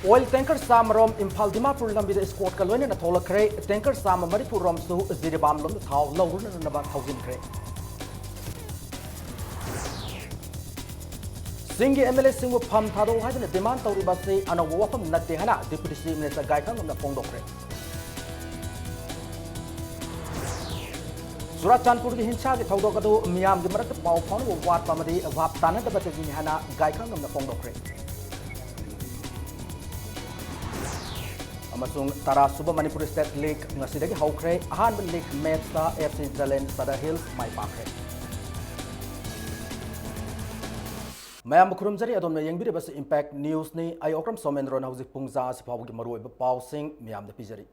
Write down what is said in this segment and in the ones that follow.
Oil tanker Samarom Impal Dimapur Lambi escort Kalwin and Atola Cray, tanker Sama Manipur Romsu, Ziribam Lum, the Tau, Lower and about 1,000 Cray. Singi MLA Singu Pam Tado had a demand to Ribasi and a Wapam Natihana, Deputy Minister Gaikan on the Fondo Cray. Surachanpur Hincha, the Todogado, Miam, the Marat Pau Pon, Wat Pamadi, Vaptana, the Batazina, Gaikan on the Fondo Cray. Amasung Tara Suba Manipuri State Lake, Nasidaki Hawkray, Ahan Lake Mesta, FC Zalen, Sada Hills, My Park. Mayam Kurumzari Adon Yang Bidibas Impact News ni Ayokram Somenron House Pungza, Pawgi Maru, Pau Sing, Miam the Pizari.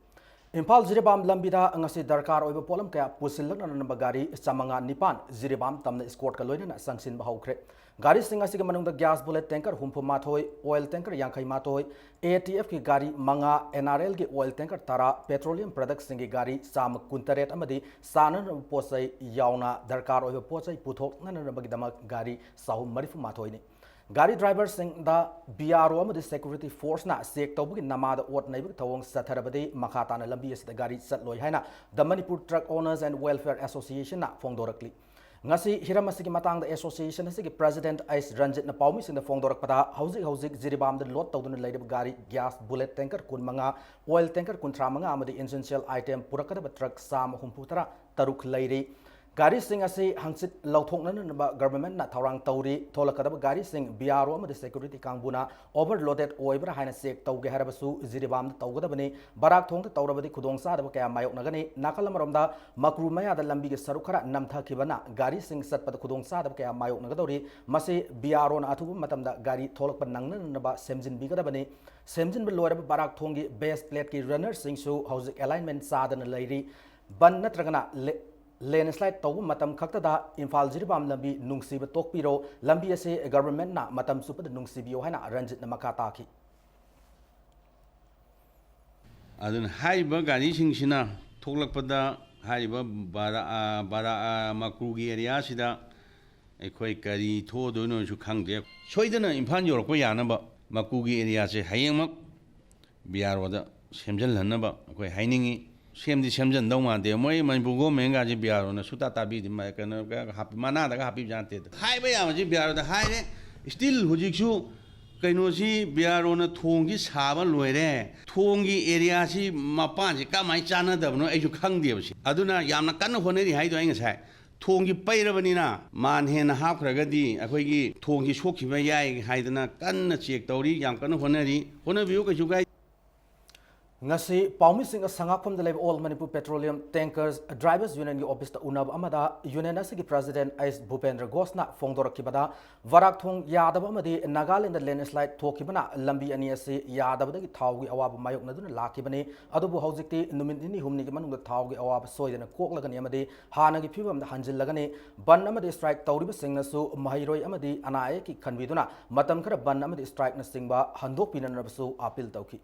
Impal Ziribam Lambida, Angasi Darkar over Polam Kaya, Pusilan and Bagari, Samanga Nipan, Ziribam, Tam Escort Kaloyan, Sansin Bahokre. Gari Singamanung the gas bullet tanker, Humpo Matoi, oil tanker Yankai Matoi, ATF ki Gari Manga, NRL ki oil tanker Tara, petroleum products Singi Gari, Sam Kuntaret Amadi, Sanan Posai, Yauna, Darkar over Posai, Putok, Nanabagdama Gari, Sahu Marifu Matoi. Gari drivers sing the BRO Amadi security force na Sek Tobuki Namada Wat Neighbor Tawong Satarabadi, Makatana Lambias the Gari Satloy Hana, the Manipur Truck Owners and Welfare Association na Fongdorakli. Ngasi Hiramasiki Matang the association is the president Ice Ranjit na Paumis in the Fongdorak Pada, Housing Ziribam the lot Tawdun Lady Gari, gas bullet tanker, Kunmanga, oil tanker, Kuntramanga, Amadi essential item, Purakata truck, Sam Humputara, Taruk Lady. Gari Singh asi hangsit lauthokna government na thaurang tauri tholakadaba Gari Singh BRO amadi security kangbuna overloaded oibra haina sek tauge harabasu Ziribam taugadabani barak thongta taurabadi khudongsa daba kaya mayoknagani nakalamromda makru maya da lambi ge sarukhara namthakibana Gari Singh satpad khudongsa daba kaya mayoknagadori mase BRO na athubu matamda Gari tholakpa nangna naba semjin bigadabani semjin be loiraba barak thongi base plate ki runner Singh su housing alignment sadana lairi ban natragana landslide tau matam khakta da Infal Ziribam lambi nungsiba tokpiro lambi ase government na matam supad nungsibio haina Ranjit na makata ki adun haiba gari singsina thoklakpada haiba bara makrugi area sida ekhoi kari thodoino su khangde soidana Infal yorokpa yanaba makugi area se hayengmak biaroda semjal hanaba ekhoi hainingi Semdi Semjan Doma, Moy Manbugo Menga Biaro, Suta Tabi, Happy Manada, Happy Janted. High Bayamaji Biaro, the high still Hujixu, Kainosi, Biarona, Tongi, Saba, Loire, Tongi, Ariasi, Mapanji, Kamai Chana, no Ejukandios. Aduna Yamakano Honeri Haidoing high. Tongi Payravanina, Manhen, Half Ragadi, Akwegi, Tongi Shoki Vayai, Haidana, Kana Chek Tori, Yankano Honeri, one of you guys. Ngasi Paumising a Sangapum the level all Manipur Petroleum Tankers Drivers Union office to Unab Amada Union Asiki President Ice Bhupendra Gosna Fongdor Kibada Varak Thong Yadabamadi Nagal in the landslide Tokibana Lambi Aniasi Yadabadi Tawi Awab Mayok Nadun Lakibane Adubu Hausiki Numini Humnikiman the Tawi Awab Soy and a Koklagan Yamadi Hanagi Pibam the Hanjil Lagane Banamadi strike Tauriba Singnasu Mahiroi Amadi Anaeki Kanviduna Matamkara Banamadi strike Nasingba Handopin and Rabasu Apil Tauki.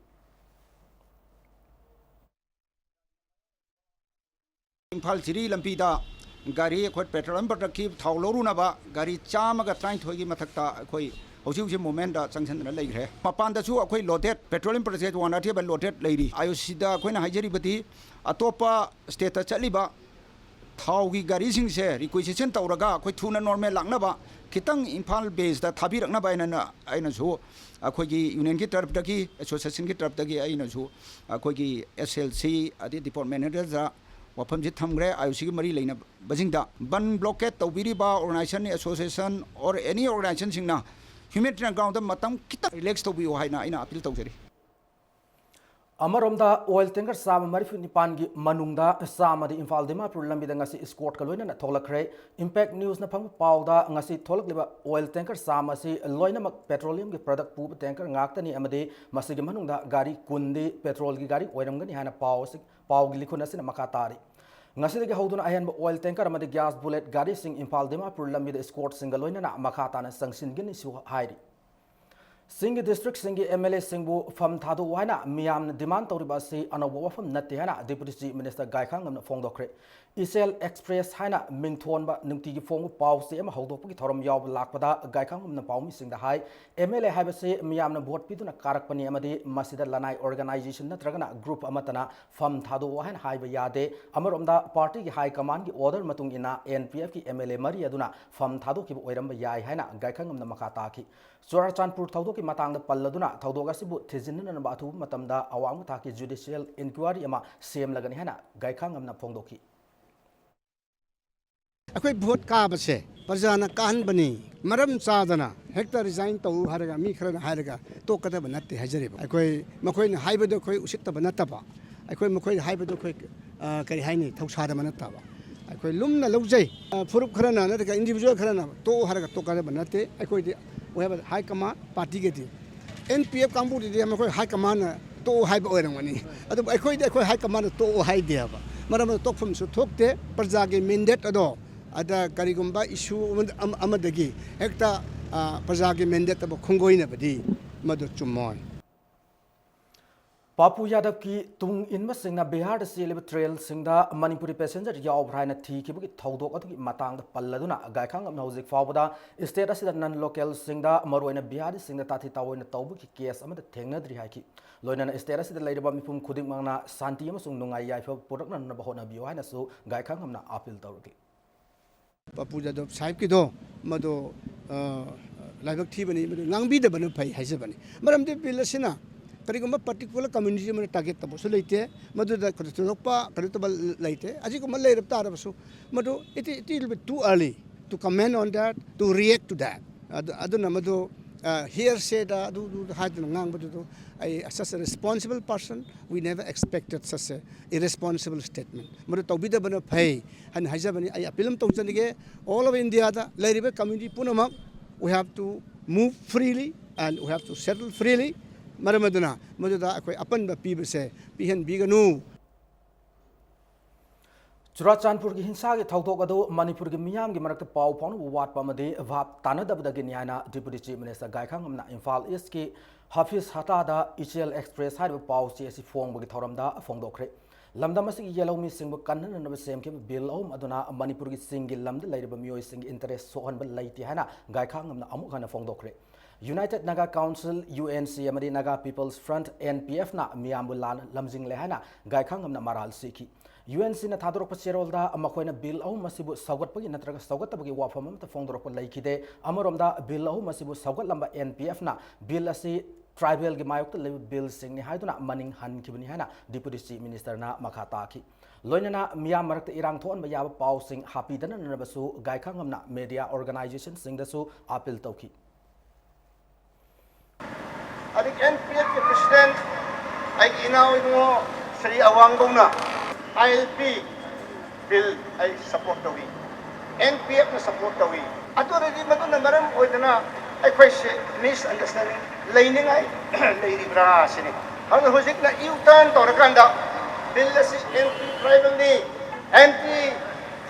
Impal Siri Lampida, Gari, quite petroleum, but keep Taulorunaba, Gari Chamaga trying to give Matakta, Koi, Osuji Momenta, Sanction and Lake. Papanda Su, a quite loaded, petroleum process, one at a loaded lady. I see the Queen Hajeribati, Atopa, State Chaliba, Taugi Garising share, requisition Tauraga, quite tuna normal Langnaba, Kitang Impal base, the Tabirana and Inazu, a Kogi Union Gitarptaki, Association Gitarptaki, Inazu, a Kogi SLC, at the department manager. Wapamjit Hamgre, I see Marie Lena Bazinda, Ban Blocket, the Wiriba Organization Association, or any organization singna. Humanitarian ground, Matam Kita relax to be Ohina in Apil Togeri. Amaromda oil tanker Sam Marifu Nipangi Manungda Sama the Infal Dimapur Lambidangasi escort Kalwin and Tolakre Impact News Napang Pauda Ngasi Tolakliba oil tanker Samasi Loinamak petroleum product poop tanker Ngaktani Amade Masigamanunda Gari Kundi petrol Gari Oirangani Hana Pau Gilikunas in Makatari. Ngasi the Hoduna Ayan oil tanker Amadi gas bullet Gari Sing Infal Dimapur Lambida escort Singaloina Makatana Sangshin Ginisu Heidi. Singi district Singi MLA Singbu from Tadu Wana Miam demand to ribasi an award from Natihana Deputy Minister Gaikang and Fongdokre. Isel Express haina mingthon ba nungti gi phong pau se ma hodok gi thorom yaw lakpada gaikhang na paumi sing da hai MLA hai ba se miyam na vote piduna karak pani amadi masida lanai organization na tragana group amatana fam thadu hain hai ba yade amarom da party gi high command gi order matung ina NPF ki MLA mari aduna fam thadu ki oiram ba yai haina gaikhang na makata ki Churachandpur thawdo ki matang da palladuna thawdo ga sibu thizin na ba thu matam da awang tha ki judicial inquiry ama sem lagani haina gaikhang na phongdoki अखोई vote Kabse प्रजाना काहनबनी मरम चादना Hector resign तौ हारगा मी खरना हारगा तो कदब नत्ते हजरेबा अखोई मखोइन हाइबदो खोई उसितब नत्तबा अखोई मखोइ हाइबदो खोई करि हाइनि थौसादब नत्तबा अखोई लुमना लौजै फुरुप खरना नतका इंडिविजुअल खरना तो हारगा तो कदब नत्ते अखोई we have high command party geti NPF कांबु the मखोइ high command तो हाइब ओरंगनी अदो अखोइ हाई कमांड तो हाइ देबा मरम तोफम सु थोकते प्रजागे मैंडेट अदो ada karigumba issue amadagi hekta praja ge mandate ba khongoina badi madu chumon Papu Yadav ki tung inma singna Bihar da silib trail singda Manipuri passenger yaw bhraina thi ki buki thodok atu matang da palladuna gaikhang am hauzik fawda state asida non local singda maroina Bihar singda tathi tawoina tawbu ki case amada thengna dri hai ki loina state asida leiraba mipum khuding mangna santi amasung nungai yaifa purakna na bahona biyo haina su gaikhang amna appeal tawrki Papu Yadav sahib ki do madu laibak thi bani madu ngangbi da banu phai haise bani maram de pilasina karigumba particular community man target tabo so leite madu da khotokpa karitaba leite aji ko malai rapta arabasu madu it will be too early to comment on that to react to that aduna madu here said adu had ngang madu I as a responsible person we never expected such a irresponsible statement madu tawbida bana phai han haja bani I appeal tawjanige all of India da lairiba community punamak we have to move freely and we have to settle freely maramaduna maduda akoi apan ba pibase pihan biganu Churachandpur ki hinsa ki thodok adu Manipur ki miyam ki marakta pau phonu wat pamade vap tanadabda gi nyana deputy chief minister gaikhang amna Imphal East ki Hafiz Hata da Ichel Express hai pau si asi phong gi thoram da phongdokre lamdam asi yellow mi singbu kanna na sem ke bill om aduna Manipur ki singil lamda lairba mioi sing interest so han ba laiti hana gaikhang amna amu khana phongdokre United Naga Council UNC amadi Naga People's Front NPF na miyambulan lamjing lehana gaikhang amna maral siki UNC na thadorok pa cherol da amakoina bill au masibu sagat pagi natraga sagat tabagi wafam am ta fongdorok pa laikide amarom da bill au masibu sagat lamba NPF na bill asi tribal gi mayok le bill sing ni haiduna maning han kibni hana deputy chief minister na makhata ki loinana miyam marak irang thon ba yaba pau sing happy dana na basu gaikhang amna media organization sing da su appeal tawki adik NPF ke president ay inaw mo Sri Awang Dongna ILP bill ay support dawi NPF na support dawi ato rin man na maram oy na ay question misunderstanding lining ay lady bra sini ang hojik na U-turn to rakanda bill si NP tribal ni NP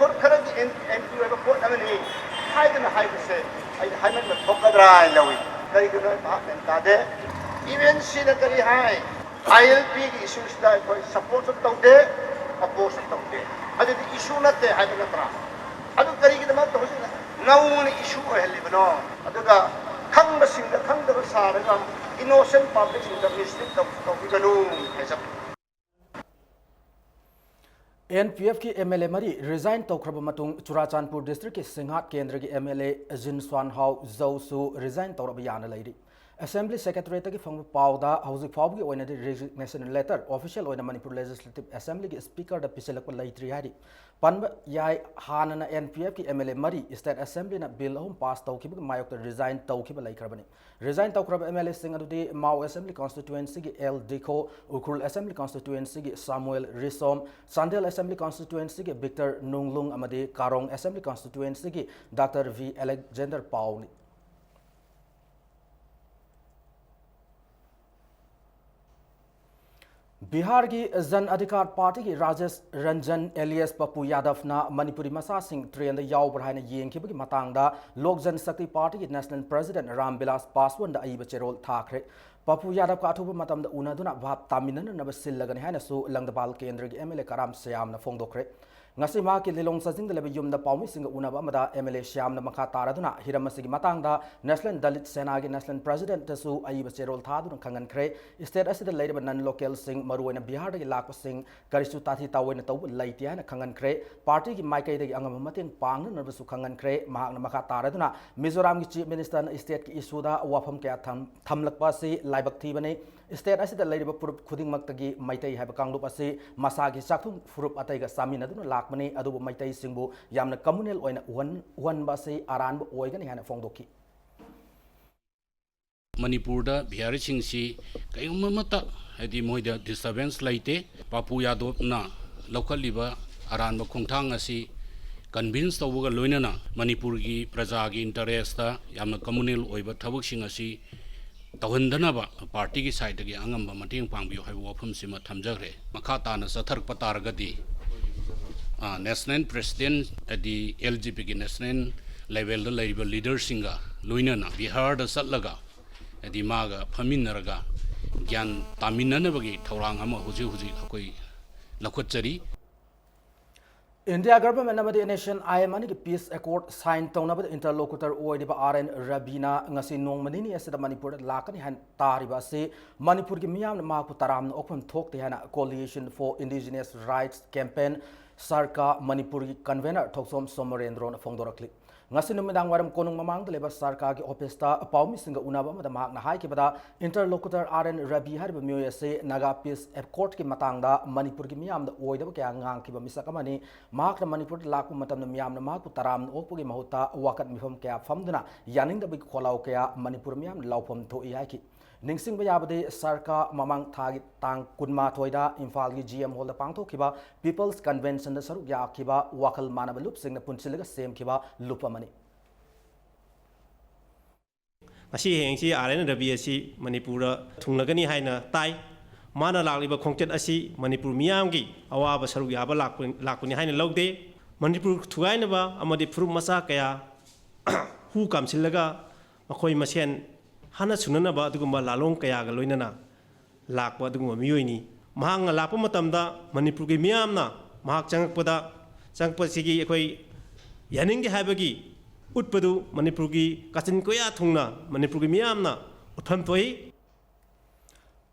for kara di NP ko po naman ni hay na hay se ay hay man thokadra lawi kay ko na pa tade even sina kari hay ILP ki issues da ko support tawde oppose tawde adu issue na te hay na tra adu kari ki naman to sina nawun issue ay libno adu ga khang ba singa khang da sa ra innocent public in the mistake to ganu aisa NPF ki MLA mari resign tawkraba matung Churachandpur district ki Singhat kendra ki MLA Jin Swan Hau Zausu resign tawraba yana lairi Assembly Secretary ki phang pauda hauzik phawgi oina de resignation letter official oina Manipur Legislative Assembly ki speaker da piselak laitri hari panba yai hanana NPF ki MLA mari State Assembly na bill home pass tawki bi mayok ta resign tawki ba laikrabani resign tawkrab MLA sing adu de Mau Assembly constituency ki L Dikho Ukrul Assembly constituency ki Samuel Risom Sandel Assembly constituency ki Victor Nunglung amade Karong Assembly constituency ki Dr V Alexander Pauli Bihar ki Jan Adhikar Party ki Rajesh Ranjan alias Papu Yadav na Manipuri masa sing train da yaw barhaina yengki bi matang da Lok Jan Shakti Party ki National President Ram Vilas Paswan da aiba cherol thakre Papu Yadav ka athuba matam da unaduna bhap taminan na basil lagan haina su langdapal kendra ki MLA Karam Syam na phongdokre ngasi ma ki lilong sa jing de lebe yum da paumi sing una ba mada MLA Syam na makha taraduna hiram sigi matang da National Dalit Sena gi National President su ai ba cherol thadu khangan khre state asida leide nan local sing maruina Bihar da gi lak sing karisu tathi tawena taw laiti na khangan khre party gi maikai da gi angam mateng pang na su khangan khre mahak na makha taraduna Mizoram gi chief minister na state ki issue da wafam kya thamlakpa si laibak thi bane state asida leide ba purup khuding mak tagi maitai haiba kanglup asi masa gi chakthum furup atai ga samin aduna lakmani adu maitai singbu yamna communal oina wan ba si aran bu oigani hana fongdoki Manipur Bihari singsi kayong mata hadi moida disturbance laite Papu Yadop na local liba aran ba khongthang asi convince tawga loina na Manipur gi praja gi interest ta yamna communal oiba thabuk sing asi tawhandana ba party gi side gi angam ba mateng pangbiyo hai wafam sima thamjagre makha ta na sathar patar gadi national president adi LGP gi national level da level leader singa loina na Bihar da satlaga adi maga phaminaraga gyan taminana bagi thorang ama huji akoi lakhotchari India government namadi nation IMN ki peace accord sign tawna ba interlocutor oidi ba RN Rabina ngasi nong manini asida Manipur lakani han tariba se Manipur ki miyam ma ku taram okpam thokte hana coalition for indigenous rights campaign sarka Manipur ki convener thoksom Somarendro na phongdorakli ngasi numidang waram konung mamang leba sarka ki office ta paumi singa unaba ma mahak na hai ki bada interlocutor RN Rabi har ba myoya se naga peace accord ki matang da Manipur ki miyam da oida ba kya ngang ki ba misakamani mahak na Manipur lakku matam na miyam na mahak ku taram okpu ki mahuta wakat mifam kya famduna yaning da bi kholau kya Manipur miyam laupam tho i hai ki Ningsing bayabade sarka mamang thagi tang kunma thoida Imphal gi GM hall da pangthokiba People's Convention da saruk yakiba wakal manaba lup sing na punchilaga sem kiba lupamani Asi hengsi RN Rabi asi Manipura thunglagani haina tai mana lakliba khongchet asi Manipur miyam gi awaba saruk yaba lakpuni haina logde Manipur thugaina ba amadi phuru masa kaya hu kamsilaga makoi masen hana sunana ba adugumba lalong kaya ga loinana lakpa adugumba miyoini mahang lakpa matamda Manipur gi miyamna mahak changpasigi ekoi yaningi haibagi utpadu Manipur gi kachin koya thungna Manipur gi miyamna utham toi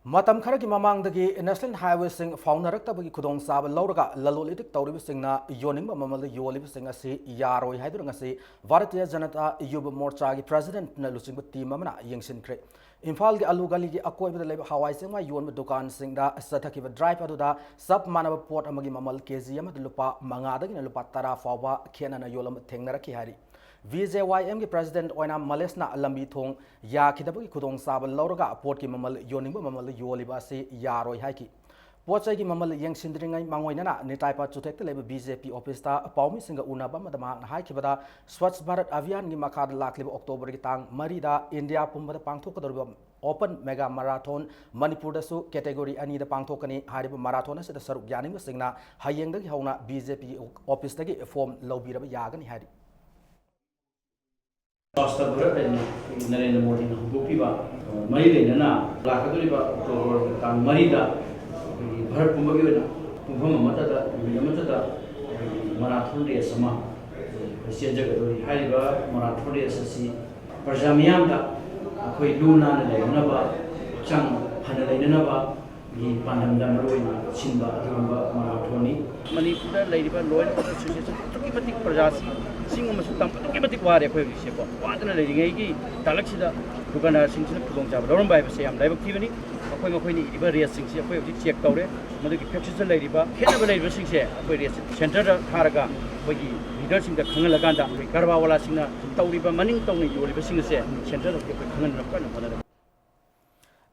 Matam khara ki mamang dagi national highway sing faunarak tabagi khudong sab lauraga lalolitik tawribi singna yoning ba mamal yolibi singa si yaroi haidur ngasi Bharatiya Janata Yuva Morcha gi president na lusing ba team amana yengsin kre Imphal gi alu gali gi akoi ba leba hawai singma yon ba dukan singda sathaki ba drive adu da sub manaba port amagi mamal kg am lupa manga dagi na lupa tara fawa khena na yolam thengnaraki hari VJYM ki president oina malesna lambi thong ya khidabagi khudong sab lauraga port ki mamal yoning ba mamal yoliba si yaroi haiki pochai ki mamal yang sindringai mangoina na nitai pa chutek te leba BJP office ta paumi singa unaba madama na haiki bada Swachh Bharat Abhiyan gi makhad lakliba October ki tang marida India pumba pangthok kadorba open mega marathon Manipur da su category ani da pangthokani hariba marathon asida saruk yaning singna hayeng da gi hauna BJP office ta gi form lobiraba yagani hari Swachh Bharat Narendra Modi na hukukiba mari lenana lakaduriba October tang marida Bharat pumba gi na pumba mata da marathon race sama sejagadori hariba marathon race asi prajamiyam da akhoi luna na lenaba chang hana lenaba gi pandam da roina sinba adumba marathoni Manipur da leiba loin association tuki prajasi singum masu tam tuki ware khoi gi sepo wadana leiringai gi talaksida dukana singsina khudong jab lorom bai se am laibak thibani akhoi makhoi ni iba race singsi akhoi obji check tawre madu gi fexation leiba khenaba leiba singse akhoi race center da tharaga bagi leader sing da khangalaga da garba wala singna tawriba maning tawni yoriba singse center da khangan na kana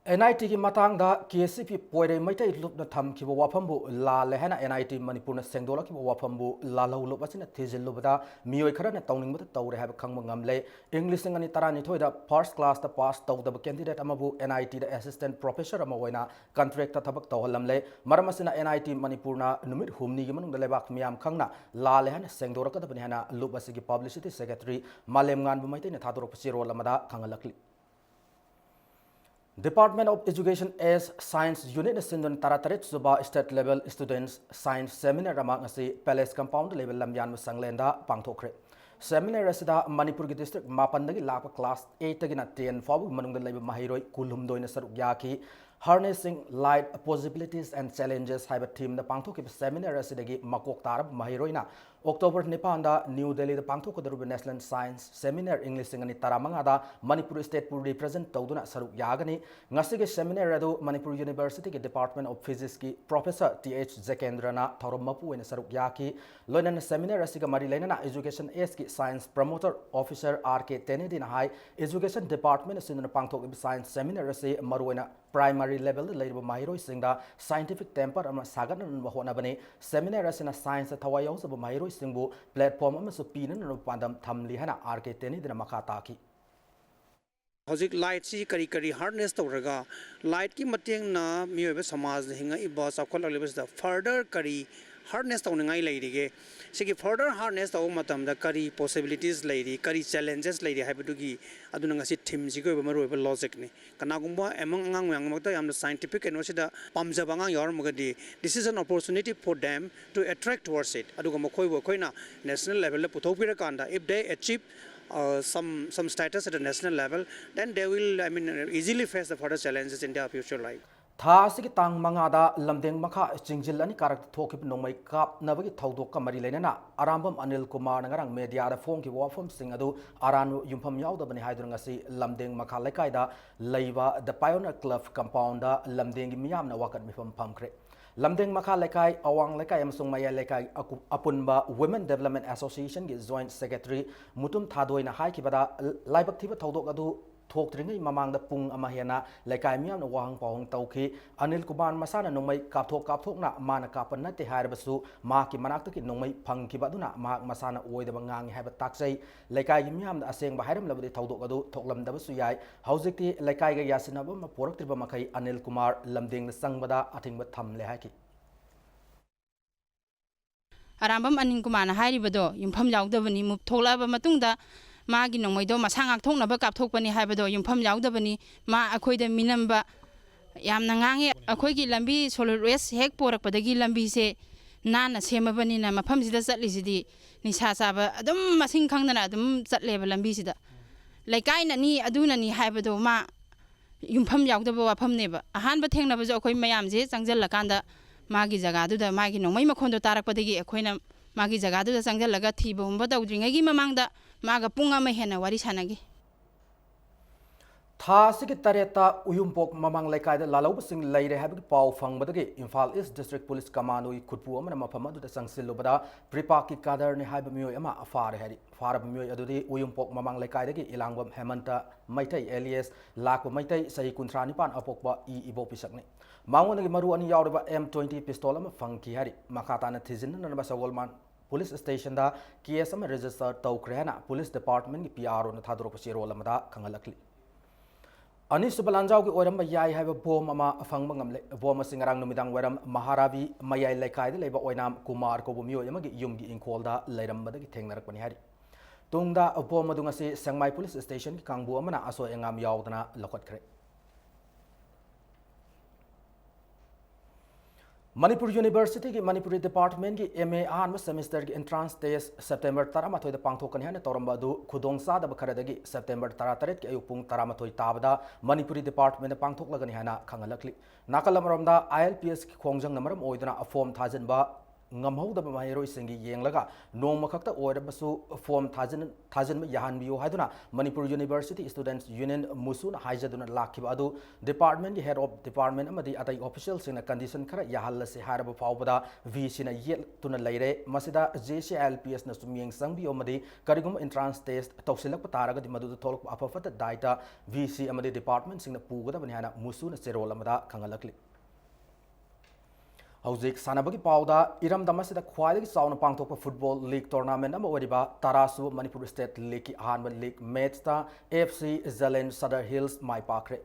NIT ki matang da KCP poire maitai lup na tham ki wafambu la lehana NIT Manipur na sengdola ki wafambu la lau lup asina thejil lup da mioi khara na tawning mata tawre hab khangma ngamle English ngani tarani thoi da first class da pass taw da candidate amabu NIT da assistant professor ama waina contract ta thabak tawhalamle maramasina NIT Manipur na numit humni gi manung da lebak miam khangna la lehana sengdora ka da bani hana lup asigi publicity secretary malem ngan bu maitai na thador pasiro lamada khangalakli Department of Education as Science Unit na sindon tarataret suba state level students science seminar ramang asi Palace Compound level lamyan masanglenda pangthokre. Seminar asida Manipur ki district mapandagi lapa class 8 tagi na 10 fabu manungda leba mahiroi kulhumdoi na saruk yaki Harnessing Light Possibilities and Challenges haiba team na pangthok seminar asidagi makok tarab mahiroi na October 9 da New Delhi da pangthok ko National Science Seminar English ngani taramanga da Manipur State pu represent tawduna saruk yagani ngasige seminar adu Manipur University ki Department of Physics ki Professor TH Zekendra na thoromapu ena saruk yaki loinan seminar asiga mari lena Education S ki Science Promoter Officer RK Tenedi na hai Education Department sinna pangthok Science Seminar ase maruina primary level level mahiroi singda scientific temper ama sagan na hona bani seminar asina science thawai yau sab mahiroi singbu platform ama so pinan no pandam thamli hana RK Teni dina makata ki Hojik light si kari kari hardness tawraga light ki mateng na miyobe samaj hinga iba sakhol levels da further kari hardness tawningai leirige sigi further hardness taw matam da kari possibilities leiri kari challenges leiri haibugi aduna ngasi thim sigo maroiba logic ni kana gumba among angang yang makta yamna scientific and osida pamjaba ngang yor magadi this is an opportunity for them to attract towards it aduga mokoi bokoina national level le puthopira kanda if they achieve some status at a national level, then they will, easily face the further challenges in their future life. Tha sigi tang mangada lamdeng makha jingjil ani karak thokip nomai kap nabagi thaudok ka mari lenana arambam Anil Kumar ngarang media da phone ki wafam sing adu aran yumpham yaw da bani haidrung asi lamdeng makha lekai da leiba the Pioneer Club compound da lamdeng gi miyam na wakat mifam phamkre Lamdeng Makha Lekai, Awang Lekai, Amsung Maya Lekai, Apunba Women Development Association, Joint Secretary, Mutum Thadoi na Hai Kibada, Laibak Tiba Todok Adu, Talk Tringi, Mamang the Pung Amahena, Lekai Miam, Wang Pong Tauki, Anil Kuban Masana, Nomai Katok na Mana Kapana, the Harabasu, Maki Manaki, Nomai Punkibaduna, Mark Masana, Oy the Bangang, have a taxi, Lekai Miam, a saying Bahadam Level Todok Adu, Toklam Dabasuyai, Hausiki, Lekai Yasinabum, Pork Makai, Anil Kumar, Lamding the Sangbada, Ating with Tam Lehaki. Arambam Anin Kumana Haribado, Yumpam Yaudavani, Muptola Matunda, Magi no Moido, Masanga Tona Bakap Tokani Habado, Yumpam Yaudavani, Ma Akoida Minamba Yamnangi, Akogi Lambi, Solar West, Hekpor, Padagi Lambi say, Nana Semabanina, Mapamsida Zatlizidi, Nisasaba, Adam Masing Kangana, Adam Zatlevel Lambisida. Like I ni Aduna ni Habado, Ma Yumpam Yaudabo, Pam neighbor. A hand but hang of Zoko Mayamzi, Zangzela Kanda. Magi Zagadu, the Magi no Makondo Tarakpadi, Aquina, Magi Zagadu, the Sangalaga Tibo, but the Dringagi Mamanga, Maga Punga Mahena, what is Hanagi? Tha Secretariata Uyumpok Mamang Lekai, the Lalo Sing Lady Habit Pau Fang Badagi, Infal East District Police Commando, Kupu, and Mapamadu, the Sangsilobada, Pripaki Kadar, Nihabamu, Emma, Far Harry, Faramu, Adudi, Uyumpok Mamang Lekai, Ilangwam, Hemanta, Maite, Elias, Lako Maite, Sai Kuntranipan, Apokba, E. Ibo Pisakni. Mangon Maru and Yauba M20 pistol, Funky Harry, Makatana Tizin, and Basawalman Police Station, the KSM registered Taukrana, Police Department, PR on the Tadropasiro Lamada, Kangalakli. Anis Balanjao, Oramba Yai have a bomb, a Fangmangam, Boma Singarang Numidang, Weram, Maharavi, Maya Lekai, Labor Oinam, Kumar, Kobumio, Yumgi in Kolda, Ladam Badaki Tangner Panihari. Tungda, a bomb Dungasi, Sangmai Police Station, Kangbu Amana, Aso Engam Yaudana, Lokot. Manipur University ki Manipuri Department ki MA Anma semester ki entrance test September 13 da pangthokan hana torambadu khudongsa da bakharadagi September 13 ki ayupung 13 tabada Manipuri Department da pangthok lagani hana khangalakli nakalamromda ILPS ki khongjang namaram oidana form thajanba ngamhauda mahiroi singi yenglaga nongma khakta oirabasu form thajan yahan biyo haiduna Manipur University Students Union musun haijaduna lakhiba adu department ki head of department amadi atai officials in a condition khara yahalla se haraba fawbada VC na yel tuna leire masida JCLPS na sumyeng sangbi omadi karigum entrance test tawsilak pataraga di madu tholok afafata data VC amadi department sing na pugada banhana musun serol amada khangalakli Hauzik Sanabagi Pauda, Iram Damasida Quality Sound Pangtopa Football League Tournament number Wadiba, Tarasu, Manipur State League, Hanman League, Metsta, FC Zelen Sadar Hills, My Pakre.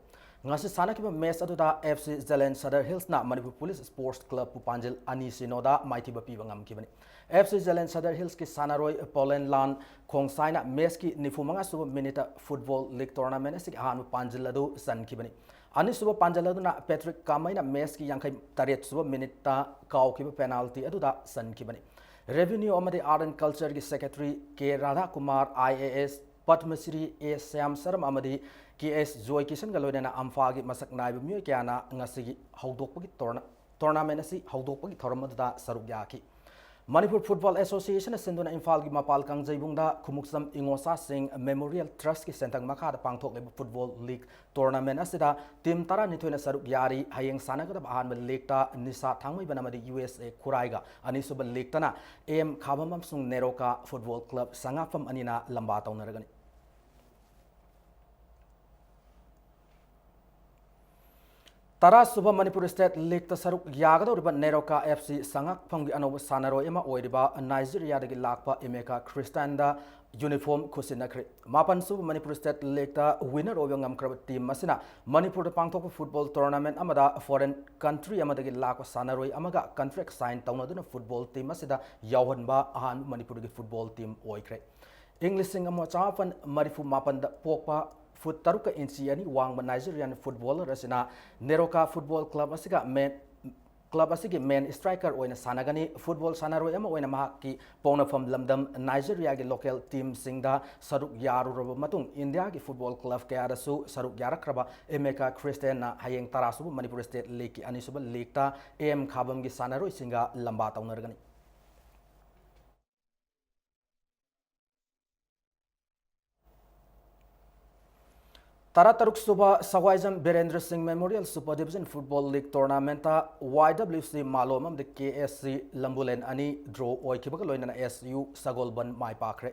Ngasi Sanakiba Mesatuda, FC Zelen Sadar Hills, na Manipur Police Sports Club Pupanjil, Anisinoda, Mighty Bapivangam Kibani. FC Zelen Sadar Hills ki Sanaroi, Poland Land, Kongsaina, Meski, Nifumanga Sub Minita Football League Tournament, Sik Han Panjiladu, San Kibani. अनिसुब पांजलदुना Patrick कामाइना match की यांखै तरेत सुब मिनिटा काउखिब penalty अदुदा सनखिबनि रेवेन्यू अमदि आर्ट एंड कल्चर की secretary K Radha Kumar IAS Padmashri ए श्याम शर्मा अमदि KS जोय किशन गलोइना अम्फा की मसक नाइब मियो क्याना ngasi हौदोकपगी टूर्नामेंट असि हौदोकपगी थोरम अदुदा सरुक याखि मणिपुर फुटबॉल एसोसिएशन सिंधुना इम्फाल की मपाल कांगजैबुंगदा खुमुक्सम इंगोसा सिंह मेमोरियल ट्रस्ट की सेंटंग मखाद पांगथोकलेब फुटबॉल लीग टूर्नामेंट असिदा टीम तरा निथोइना सरुक यारी हयेंग सानगदब अहानब लीगता निसा थांगमैबन अमदि USA खुराइगा अनिसुब लीगतना एम खाबम सुंग नेरोका फुटबॉल क्लब संगाफम अनिना लंबा तौनरगनी तरा सुबह मणिपुर स्टेट लीग तसरुक यागदौरिबा नेरोका FC संगक फंगी अनोब सानरोय एमा ओइरिबा नाइजीरिया दगी लाकपा इमेका क्रिस्टानदा यूनिफॉर्म खुसिनखरे मापन सुब मणिपुर स्टेट लीग ता विनर ओबे ngamkrab टीम मसिना मणिपुर पांगथोक फुटबॉल टूर्नामेंट अमदा फॉरेन कंट्री अमदगी लाकपा सानरोय अमगा कॉन्ट्रैक्ट साइन तौनदुना फुटबॉल टीम मसिदा यावहनबा अहान मणिपुर की फुटबॉल टीम ओइखरे इंग्लिश सिंग अमो चाफन मरिफु मापन द पोकपा फुट तरुक इंची अनि वांग नाइजीरियन फुटबॉलर असिना नेरोका फुटबॉल क्लब असिगा मेन स्ट्राइकर ओइना सानगनी फुटबॉल सानरोय अमा ओइना महाकी पौनफम लमदम नाइजीरिया की लोकल टीम सिंगदा सरुक यारुरब मतुंग इंडिया की फुटबॉल क्लब कयादसु सरुक यारक्रबा एमेका क्रिस्टियन हयेंग तरासुब मणिपुर स्टेट लीग की अनिसुब लीगता एम खाबम की सानरोय सिंगा लंबा तौनरगनी तरा तरुक सुबह Sawaijam Birendra Singh memorial super division football league tournament YWC Malom अमदि KSC लंबुलेन अनि ड्रॉ ओइखिबग लोइना SU सगोलबन माइ पाखरे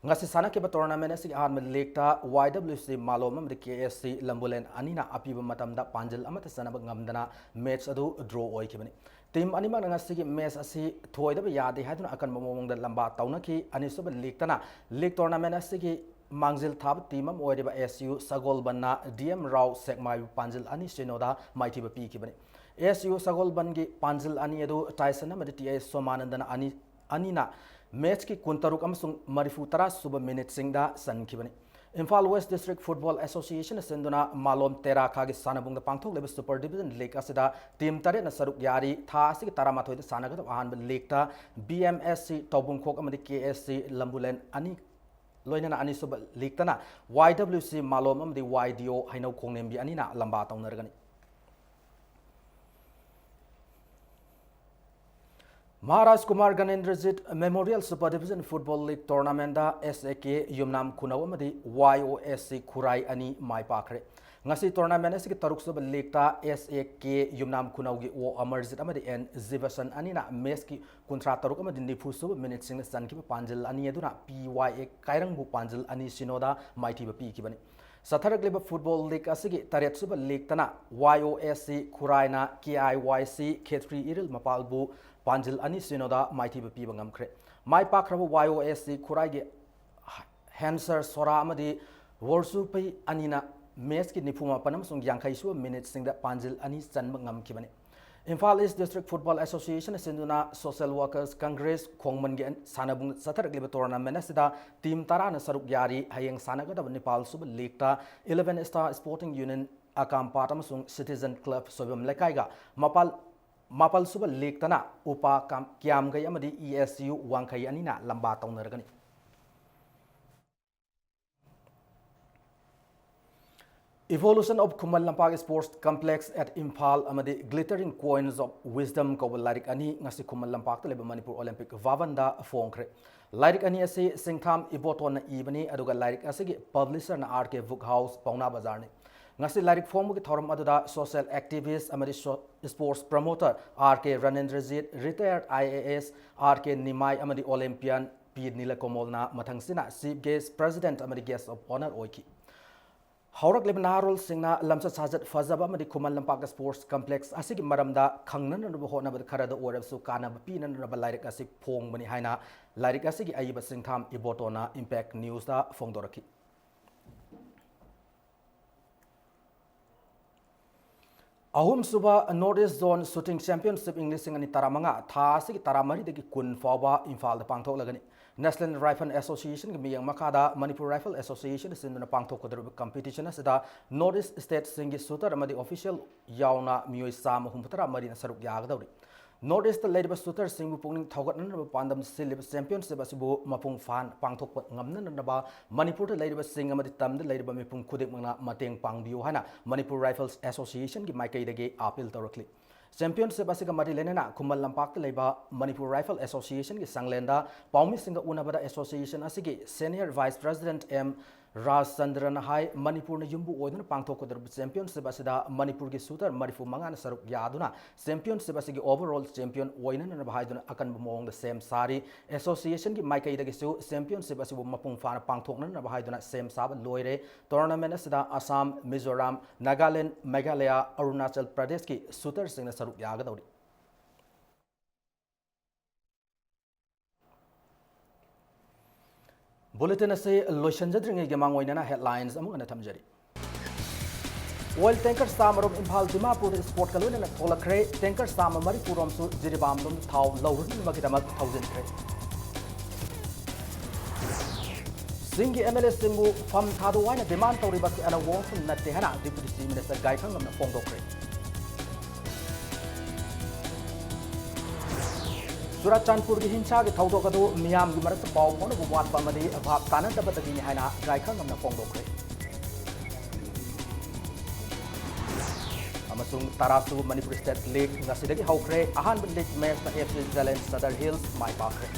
ngasi sanakeba tournament asi ahan league ता YWC मालोम अमदि KSC लंबुलेन अनिना अपिब मतमदा पांजल अमत सनब ngamdana मैच अदु ड्रॉ ओइखिबनि टीम अनिमा ngasi की मैच asi थोइदब यादे हादुना अकन मोमोंगदा लंबा तौनकी अनिसुब लीग तना लीग टूर्नामेंट asi की मांगजिल थाब टीम ओइरिबा SU सगोलबन्ना DM राव सेकमाइ पांजिल अनि सिनोदा माइथिबा पीखिबनि SU सगोलबन की पांजिल अनि अदु टाइसन अमदि TS सोमानंदन अनिना मैच की कुंतरुक अमसुंग मरिफुतरा सुब मिनिट सिंगदा सनखिबनि Imphal west district football association सिंधुना मालोम तेरा खागी सानबुंग पांथोक लेब सुपर डिवीजन लीग असिदा टीम तरे न सरुक यारी था असि तरामाथोइद सानगद अहान लीग ता BMSC तौबुंखोक अमदि KSC लंबुलेन अनि लोइना अनिसुब लीग तना YWC मालोम अमदि YDO हाइनौ खोंनेमबी अनिना लंबा तौनरगनी Maharaj Kumar Ganendrajit memorial super division football league tournament SAK Yumnam Khunou अमदि YOSC खुराई अनि माइ पाखरे ngasi tournament asiki taruk sub league ta SAK yumnam khunau gi o amarjit amadi N Zivasan anina match ki kuntra taruk amadi nifu sub minute sing san ki panjil ani aduna PYA kairang bu panjil ani sinoda mighty ba pi ki bani satharak leba football league asiki taret sub league tana YOSC khuraina KIYC K3 iril mapal bu panjil ani sinoda mighty ba pi bangam khre mai pakhrabu YOSC khurai gi Hanser Sora amadi Warsu pai anina match की निफुमा पनम सुंग यांखैसु minute सिंग पांजिल अनि चनब ngamkibani Imphal east district football association सिंधुना सोशल वर्कर्स कांग्रेस खोंगमन गे सानबुंग सथरकलिब टूर्नामेंट असिदा टीम तरा न सरुक यारी हयेंग सानगदब नेपाल सुब लीग ता 11 स्टार स्पोर्टिंग यूनियन अकाम पाटम सुंग सिटीजन क्लब सोबम लेकाइगा मापल सुब लीग तना उपा क्याम गय अमदि ESU वांखै अनिना लंबा तौनरगनी Evolution of Kumal Lampag Sports Complex at Imphal amadi Glittering Coins of Wisdom ko larik ani ngasi Kumal Lampag leba Manipur Olympic Vavanda fongkre larik ani ase singtham iboton na ibani aduga larik ase gi publisher na RK Book House Pauna Bazar ni ngasi larik form gi thorum aduda social activist amadi sports promoter RK Ranendrajit retired IAS RK Nimai amadi Olympian P Nilakomol na mathangsina chief guest president amadi guest of honor oiki हौरक लेब नारोल सिंगना लमसा साजत फजबा मदि Khuman लंपाक sports complex असिगि मरमदा खंगनन होनब खरद ओरबसु कानब पीनन lyric असि फोंगबनि हाइना lyric असिगि अइब सिंगथाम इबोटोना impact news दा फोंगदोरखि Ahum suba Northeast Zone Shooting Championship English ngani taramanga tha sigi taramari degi kun fawa Imphal da pangthok lagani National Rifle Association gi miyang makada Manipur Rifle Association sinduna pangthok kodru competition asida Northeast State singi shooter amadi official yauna miyoi sam humputara mari na saruk yagdawri Northeast Ladies Shooter Singbu Pungning Thogatnan Pandam Silib Championship Asibu Mapung Fan Pangtok Ngamnan Naba Manipur Ladies Sing Amadi Tam the Lady Mipung Kudik Mana Mateng Pangbiu Hana Manipur Rifles Association Gi Maikay Dege Appeal Directly Championship Asiga Mari Lenana Kumal Lampak Leba Manipur Rifle Association Gi Sanglenda Paumi Singa Unabada Association Asigi Senior Vice President M Raj Chandran Hai Manipur na Yumbu Oidun Pangtok Championship Asida Manipur gi shooter Marifu Mangan Saruk Yaduna Championship Asigi overall champion Oinan and Bahidun Akan Bumong the same Sari Association gi Maikay Dagisu Championship Asibu Mapung Fan Pangtok and Bahiduna same Sab Loire Tournament Asida Assam, Mizoram, Nagaland, Meghalaya, Arunachal Pradesh ki shooter sing Saruk Yagadauri. Bulletin say Loshanjadring Gamangoina headlines among the Tamjari. Oil tanker Samarum Impal Dimapur Sport Kalun and Polakre, tanker Sama Maripuram Su Jiribamdum, Tau, Lower Makitamak, 1000 crate. Singi MLS Simbu, Fam Taduana, demand Toribaki and a war from Natehana, Deputy Minister Gaikang and the Fongo crate. Surachanpur gi hincha gi thawdo kadu miyam gi marak paw phone bu wat pamadi abhab tanan da badagi ni haina gaikhan namna phongdo kre amasung tarasu Manipur State League ngasidagi hawkre ahan league match na FC Zelen Southern Hills mai pakre